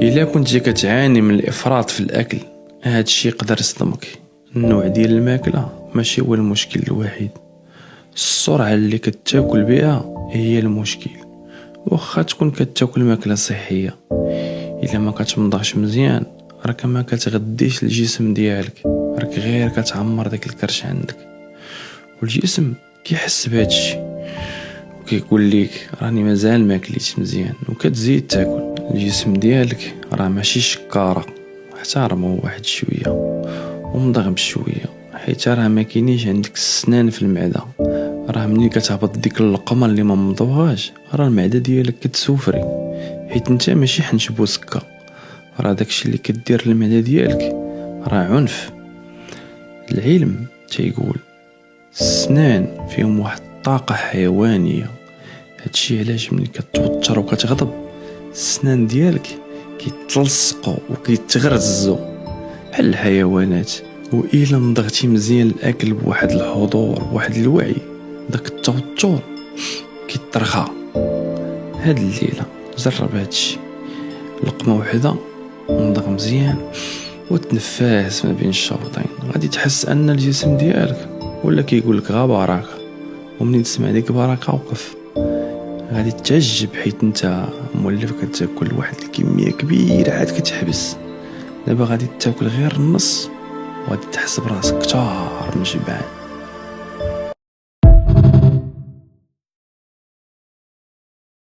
إلا كنت جا كتعاني من الإفراط في الأكل، هاد الشي يقدر يصدمك. النوع ديال الماكلة ماشي هو المشكل الوحيد، السرعة اللي كتاكل بها هي المشكل. واخا تكون كتاكل ماكلة صحية، إلا ما كتمضغش مزيان راك ما كتغديش الجسم ديالك، راك غير كتعمر داك الكرش عندك. والجسم كيحس بهادشي وكيقول ليك راني مازال ما كليتش مزيان، وكتزيد تاكل. الجسم ديالك راه ماشي شكارة، احترمه واحد شويه ومضغ بشويه، حيت راه ما كاينيش عندك السنان في المعده. راه ملي كتهبط ديك اللقمه اللي ما مضوهاش، راه المعده ديالك كتسوفري، حيت انت ماشي حنشبو سكه. راه داكشي اللي كدير للمعده ديالك راه عنف. العلم تيقول السنان فيهم واحد الطاقه حيوانيه. هادشي علاش ملي كتوتر وكتغضب السنان ديالك كيتلصقوا وكيتغرزوا بحال الحيوانات. وإلا مضغتي مزيان الاكل بواحد الحضور بواحد الوعي، داك التوتر كيترخى. هاد الليله جرب هادشي، لقمه وحده ومضغ مزيان وتنفس ما بين الشوطين، غادي تحس ان الجسم ديالك ولا كيقولك غا بركه. ومنين تسمع ديك بركه وقف، غادي تتعجب حيت انت مولف كتاكل واحد الكميه كبيره عاد كتحبس. دابا غادي تاكل غير النص وغادي تحس براسك كتار من شبعان.